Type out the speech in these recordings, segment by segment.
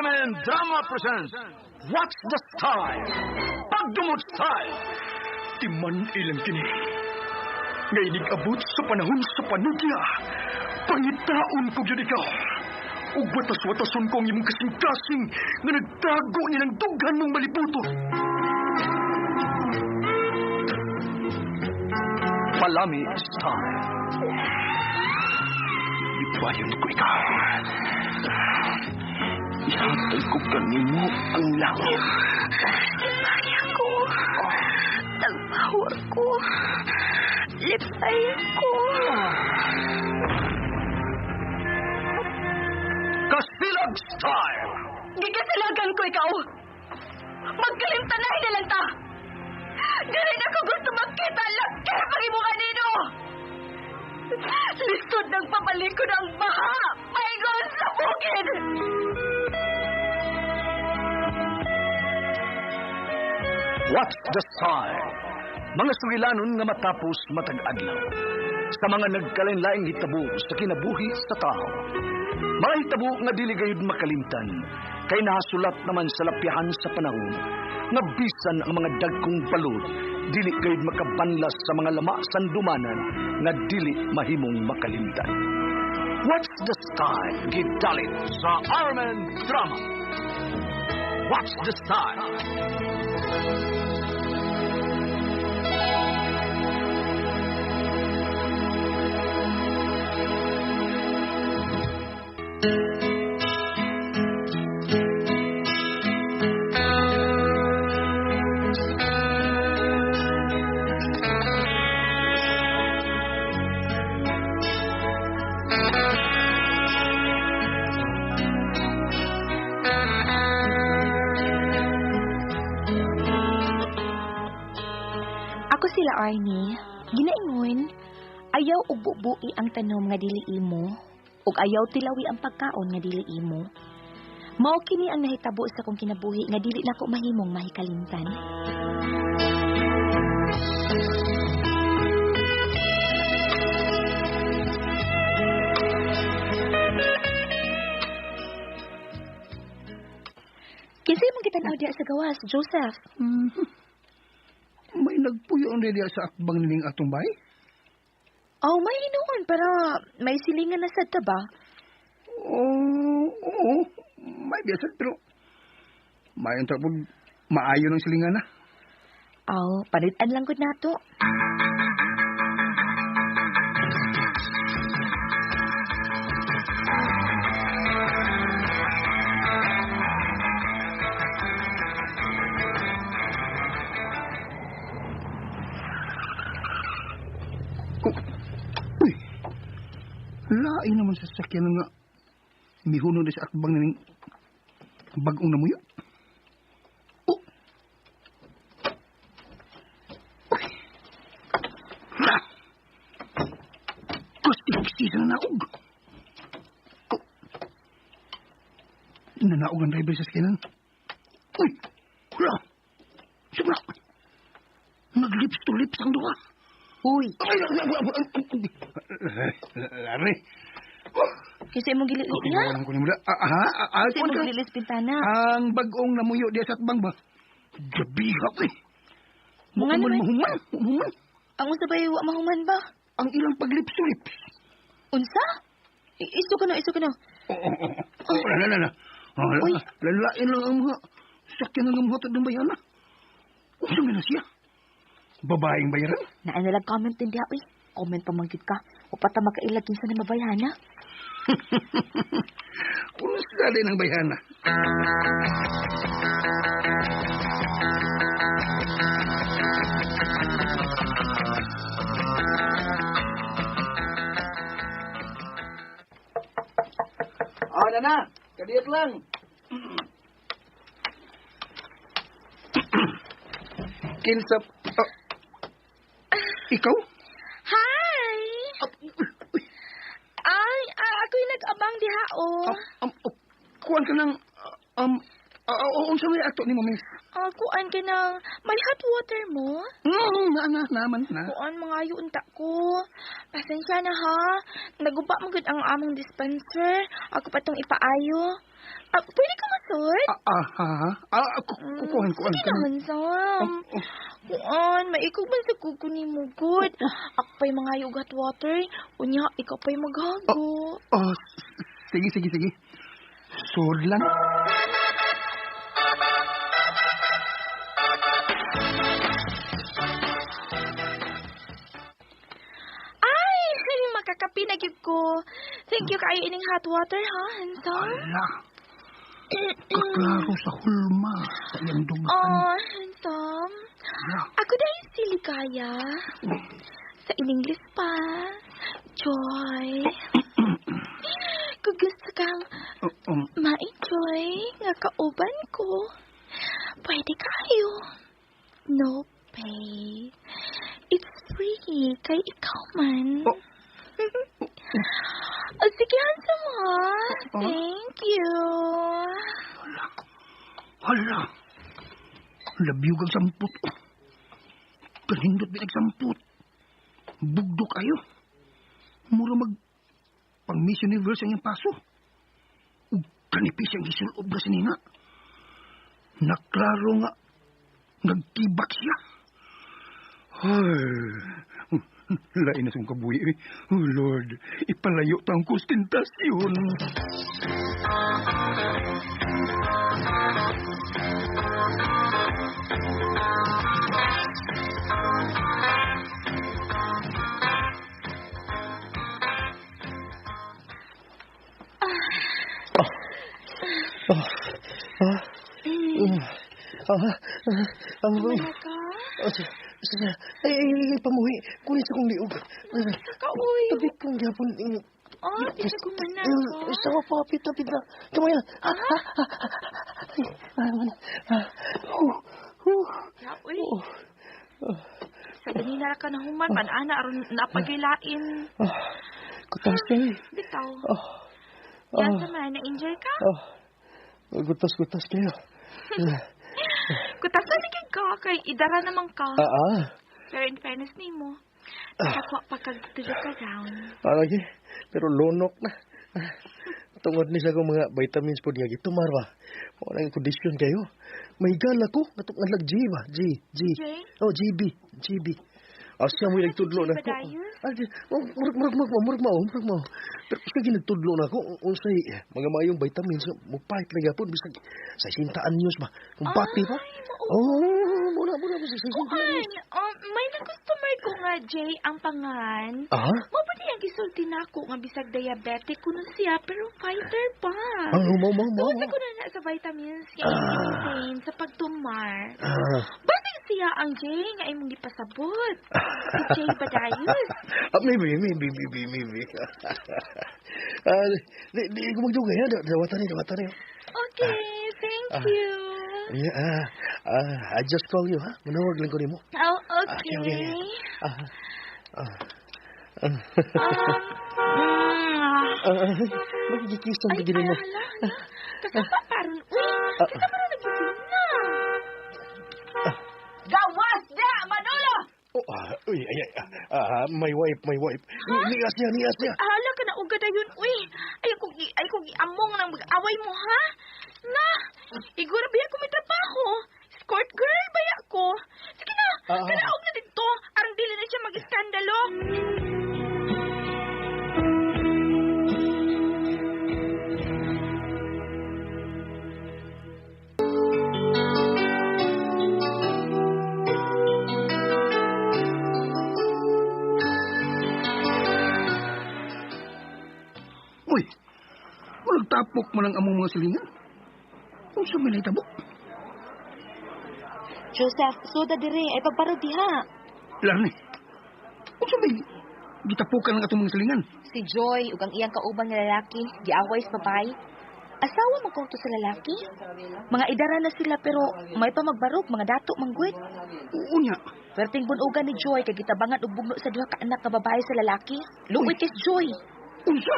Armen Drama presents What's the Style? Pagdumot Style! Timan ilang kini. Ngay nag-abot sa panahon sa panudya. Pangitaon ko yun ikaw. Ug watas-watason ko ang imong kasing-kasing na nagtago nilang dughan mong malibuto. Palami Style. Ipayon ko ikaw. Ihatay ko kanimo ang langit. Lipay ako. Tagbawa ko. Lipay ako. Kasilag Style! Gikasilagan ko ikaw. Magkalimtanahin na lang ta. Dili na ko gusto magkita laki pag imo kanino. Lisod ng papalikod ang baha. Maygon sa bukid. What's the Style? Mga sugilanon nga matapos matag adlaw. Sa mga nagkalain-laing hitabo sa kinabuhi sa tao. Mga hitabo nga dili gayud makalimtan, kay nahasulat naman sa lapyahan sa panahon, nga bisan ang mga dagkong balod, dili gayud makabanlas sa mga lama sandumanan, nga dili mahimong makalimtan. What's the Style? Gidalit sa Armen Drama. What's the Style? Ako sila Arnie, ginaingon, ayaw og bubui ang tanom nga dili imo, ug ayaw tilawi ang pagkaon nga dili imo. Mao kini ang nahitabo sa kong kinabuhi nga dili nako mahimong mahikalimtan. Kasi mong kitanaw diya sa gawas, Joseph. May nagpuyo ang diya sa akbang niling atong bay? Oh, may hinuon, pero may silingan na sa taba. Oo. May biasa, pero mayon tapos maayo ng silingan na. Oh, panitan lang gud nato. Uy, lain naman sa sakyan nga mihunod sa akbang niling bagong namuyo. Oh! Uy! Ha! Kustik-kustik na naog. Oh! Nanaog ang driver sa sakyanan. Uy! Wala! Sobra! Nag-lips to lips ang duha. Uy, Lari. kasi mong gililis na. Ko ni mula. Kasi mong gililis pintana. Ang bagong namuyo diya sa atbang ba? Gabihak eh. Mga naman. Mahuman. Ang unsa ba wa mahuman ba? Ang ilang paglips-lips. Unsa? Iso ka na. Lala. Uy. Lalain lang ang mga sakyan ng mga tadong bayana. Unsa man na siya? Babaeng bayaran? Naan na lang comment din diha, uy. Comment pa manggid ka. O pata makailag kinsa na mabayana. Punos dali ng bayana. Na. Kadiyat lang. Kinsa... ikaw? Hi! Ay, ako'y nag-abang diha, oh. Kuhan ka ng... unsa may ato ni mo, miss? Kuan ka ng... May hot water mo? Naman na. Kuan, mga yunta ko. Pasensya na, ha? Naguba mo gud ang among dispenser. Ako pa tong ipaayo. Pwede ka isod? Kukuhan Sige ka. naman, Sam. Kuan, maikog man sa kuko ni mo, good. Ako pa'y mga yugat water. Unya, ikaw pa'y maghago. Sige. Sod lang. Ay, makakapi na gyud ko. Thank you kayo ining hot water, ha, handsome? Ala. Kaklaro sa hulma. Sa iyang dumaan. Oh, handsome. Ala. Ako dahil si Ligaya. Sa English pa. Joy. Kung gusto kang ma-enjoy nga kauban ko, pwede kayo. No pay. It's free. Kay ikaw man. Sige, handsome ha. Thank you. Hala. Labiyo kang samput. Kanindot binagsamput. Bugdo kayo. Mura mag pang Miss Universe ang iyang paso. Ug kanipis ang gisulob na sinina. Naklaro nga. Nagtibak siya. Ay. Lain na siyang kabuhi. Oh Lord, ipalayo tang konstentasyon. Wala ka? Pamuhi. Kunin sa kong liog. Kauy. Tabit kong gyapon. Isa ko man na. Isa ko papit na. Kamay na. Uy. Sa ganina ka na human, panana aron napagilain. Kutas kayo. Bitaw. Yan naman, na-enjoy ka? Gutas kayo. Kutas na ligid ka, kay idara naman ka. Pero in fairness ni mo, nakakwa pa kagtulog ka down. Lagi, pero lonok na. Tungod ni sa akong mga vitamins po niya gitumar ba. Mga kondisyon kayo. May gala ko. Natok nga G ba? G. Oh, GB. Asya mo yung nagtudlo na ko. Murag mo. Pero kasi ginagtudlo na ko. Unsay, mga mayong vitamins. Mupahit na gapon. Bisag sa sintaan news ba? Kung pati ba? Muna. May na-customer ko nga, Jay, ang pangan. Mabali ang gisulti na ako nga bisag diabetic ko na siya, pero fighter pa. Tuwag ko na sa vitamins siya contain sa pagtumar. Bakit siya ang Jay nga imong gipasabot? Si Jay Badayos. Maybe. Di ko magdugay ha. Dawatan niyo. Okay, thank you. Yeah, I just call you, ha? Manawag lang ko ni mo. Oh, okay. Magkikisan ka din mo. Kasama parang, kasama na nagkikisan na. Gawas na, Manolo! My wife. Nias niya. Hala ka na ugad na yun, uy. Ay ko giamong nang mag-away mo, ha? Na, igura biya ko may trabaho. Escort girl baya ko. Sige na, kanaog na dito. Arang dili na siya mag-iskandalo. Uy, walang tapok mo ng among mga silingan. Kung sa may tabok. Joseph, suda dire, ay pagparo diha. Lani, kung sa may gitapukan ng atong mga silingan. Si Joy, ug ang iyang kauban nga lalaki, giaway sa babae. Asawa mo kung to sa lalaki? Mga idara na sila pero may pa magbarog, mga dato manggwid. Unya. Perting bunugan ni Joy kay gitabangan og bugno sa duha ka anak nga babae sa lalaki. Luwit kay Joy. Unsa?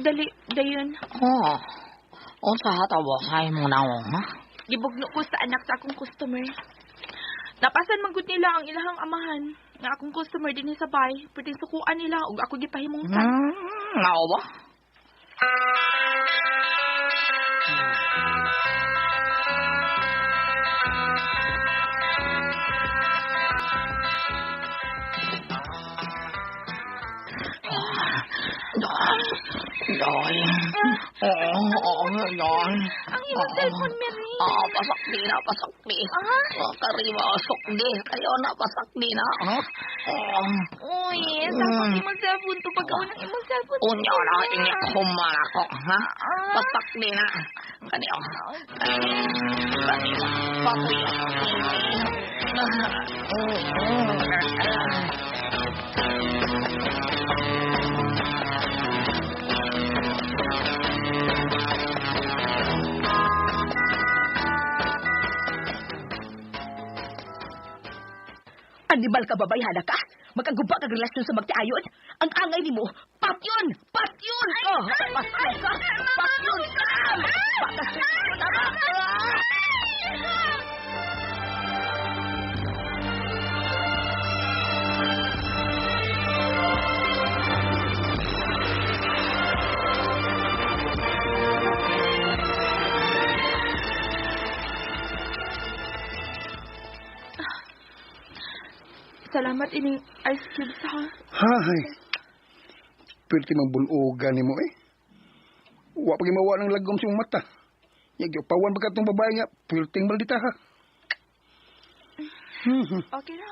Dali, dayon. Unsa tawo say mo nawong, ha? Gibugno ko sa anak sa akong customer. Napasan man gud nila ang ilahang amahan nga akong customer dinhi sa bay, pwedeng sukuan nila ug ako gipahimungtan. Mao ba? Yoy. Yoy. Ang imong cellphone, Mary. Pasak di na, pasak di. Karima, sok di. Kayo na, pasak di na. Uy, sakot imong cellphone to pagkaon ng imong cellphone. Unyo na, ingit human ako, ha? Pasak di na. Kanyo. Kanyo. Pakuya. Animal ka babayhana ka? Magkaguba kag relasyon sa magtiayon? Ang angay nimo, patyon! Patyon! Oh, patyon ka! Patyon ka! Patyon ka! Salamat ining ice cubes, ha? Hay. Pwede magbulugan ni mo eh. Wa pagi mawa ng lagom sa iyong mata. Yagyo pawan bagat ng babae nga, pwede maldita ha. Okay na.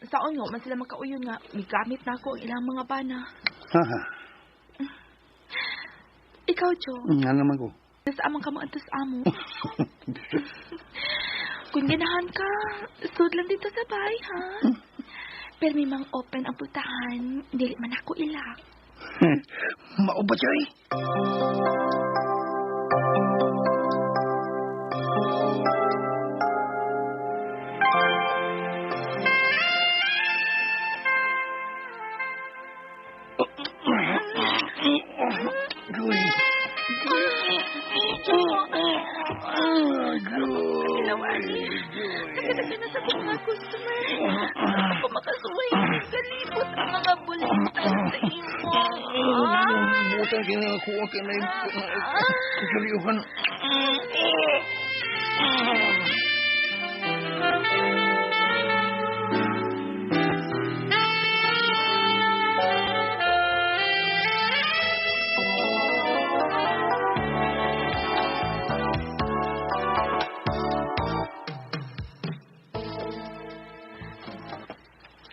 Saon nga, man sila makauyon nga, may gamit na ako ang ilang mga bana. Ha. Ikaw, Jo. Nga naman ko. Tas amang ka maantos amo. Kung ganahan ka, sud lang dito sa bahay, ha? Pero may mang open ang putahan, dili man ako ilak. Mao ba siya eh? Nakita na sa mga customer. Ako makasuway. Kalibot ang mga bulitan sa imo. Butang kini ako okay na yung kasaliuhan.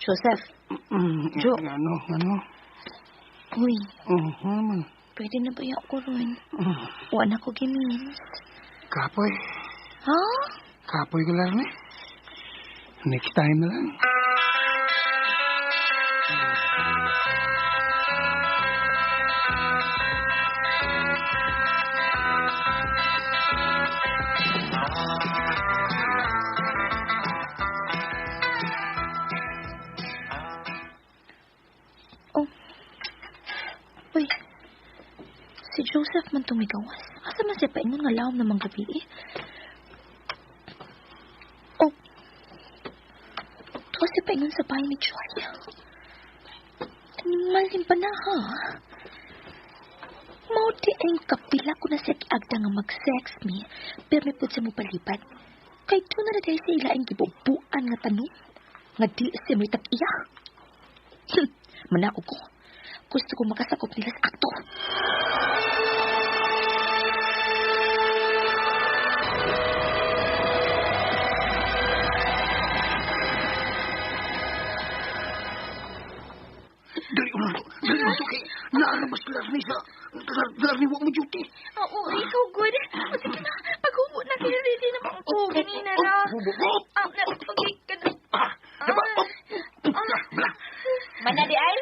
Joseph. Jo. Ano? Uy, Man. pwede na ba ko ron? Wala ko gimins. Kapoy. Ha? Kapoy ko lang eh. Next time na lang. Uy, si Joseph man tumigawas. Asa man siya paingon nga lawom namang gabi eh. Oh, tuwa siya paingon sa bahay ni Julia. Tanimalin pa na ha. Mauti ay kapila ko na siya kiagda nga mag-sex me, pero may pud siya mo palipad. Kay doon na dahil sa ilaing gibubuan nga tanong, nga di siya may tag-iya. Manako ko. Gusto ko makasakop nila sa akto. Dali ulang kay naalabas lang ni sa darni mo duty. Oo, ikaw good. O sige na, paghubo na kaya ready naman ko. Ganina na. Okay ka na. Mana di ay?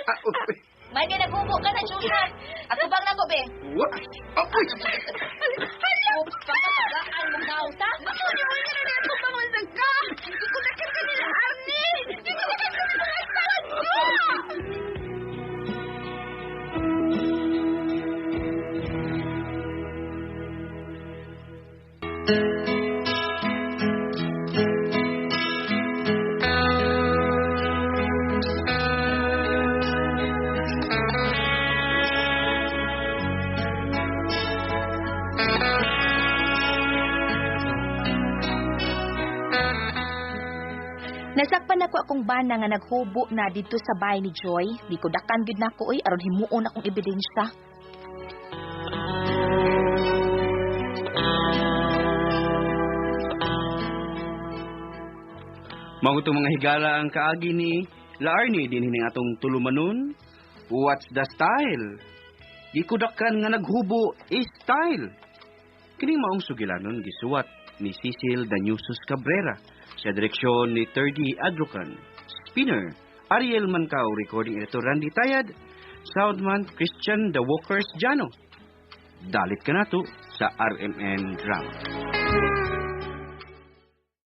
May ginaghubo ka na, Joseph. Ako bang nako, be? What? Apoy! Hala! Pagkakagaan mo ka, uta? Ako, di mo na rin ako pangunsan ka. Hindi ko na kaya nila, Arnie. Hindi ko na kaya nila, Arnie. Nasakpan ako akong bana nga naghubo na dito sa bahay ni Joy. Di ko dakan gid nako aron himuon akong ebidensya. Mao itong mga higala ang kaagi ni Laarni din hining atong tulumanon. What's the style? Gikudakan nga naghubo is style. Kining maong sugilanon gisuwat ni Cecil Danyusos Cabrera sa direksyon ni Terdy Adrocan. Spinner, Ariel Mancao, recording editor Randy Tayad, soundman Christian The Walkers Jano. Dalit ka na to sa RMN Drama.